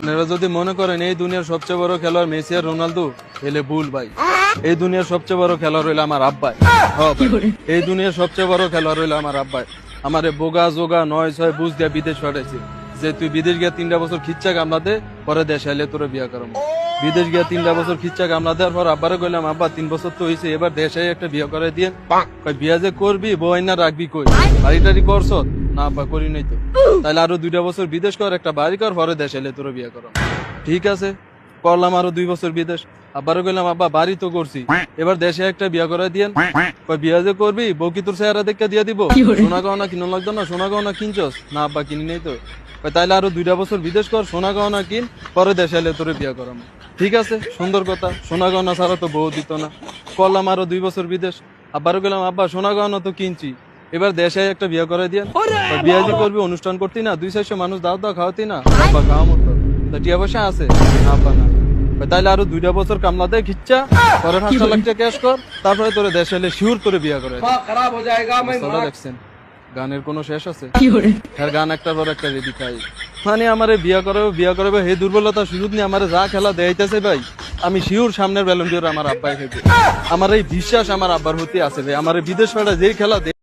আপনারা যদি মনে করেন এই দুনিয়ার সবচেয়ে বড় খেলোয়াড় মেসি আর রোনালদো, এলে ভুল ভাই। এই দুনিয়ার সবচেয়ে বড় খেলোয়াড় হইলো আমার আব্বাই। এই দুনিয়ার সবচেয়ে বড় খেলোয়াড় হইলো আমার আব্বাই। আমারে বোগা জোগা 9-6 বুঝ দিয়া বিদেশ পাঠাইছে, যে তুই বিদেশ গিয়া 3টা বছর খিচ্চা কামলা দে, পরে দেশে আইলে তোরে বিয়া করাম। বিদেশ গিয়া 3টা বছর খিচ্চা কামলা দেওয়ার পর আব্বারে কইলাম, আব্বা 3 বছর তো হইছে, এবার দেশে একটা বিয়া করে দিয়ে। বিয়া যে করবি বউ আইনা রাখবি কই, বাড়ি টাড়ি করছ? না আব্বা করি নাই তো। তাহলে আরো 2টা বছর বিদেশ কর, একটা বাড়ি কর, পরে দেশে এলে তোর বিয়া করাম। ঠিক আছে, করলাম আরো 2 বছর বিদেশ। আব্বারে কইলাম, আব্বা বাড়ি তো করছি, এবার দেশে একটা বিয়া করে দিয়েন। বিয়া যে করবি বউ কি তোর চেহারা দেখে দিয়া দিব? সোনা গহনা কিনো লাগতো না? সোনা গহনা কিনছস? না আব্বা কিনি নাই তো। তাইলে আরো 2টা বছর বিদেশ কর, সোনা গহনা কিন, পরে দেশে এলে তোরে বিয়া করাম। ঠিক আছে, সুন্দর কথা, সোনা গহনা ছাড়া তো বউ দিত না। করলাম আরো 2 বছর বিদেশ। আব্বারে কইলাম, আব্বা সোনা গহনা তো কিনছি, এবার দেশে একটা বিয়া করে দিয়েন। বিয়া যে করবি অনুষ্ঠান করতি না, 200-400 মানুষ দাওয়াত দাও খাওয়াতি না? আব্বা খাওয়া মতো টিয়া পয়সা আছে? আব্বা না। তাইলে আরো 2টা বছর কামলা দেয় খিচ্চা, পরে 5 লাখ টাকা ক্যাশ কর, তারপরে তোরে দেশে এলে শিওর তোরে বিয়া করে। দেখছেন গানের কোনো শেষ আছে? হ্যাঁ, গান একটার পর একটা রেডি খাই। মানে আমারে বিয়া করাবে হে দুর্বলতা সুযোগ নিয়ে আমারে যা খেলা দেখাইতেছে ভাই, আমি শিওর সামনের ব্যালন ডিওর আমার আব্বাই খেলবে। আমার এই বিশ্বাস আমার আব্বার হতে আছে ভাই। আমার বিদেশ মেলা যেই খেলা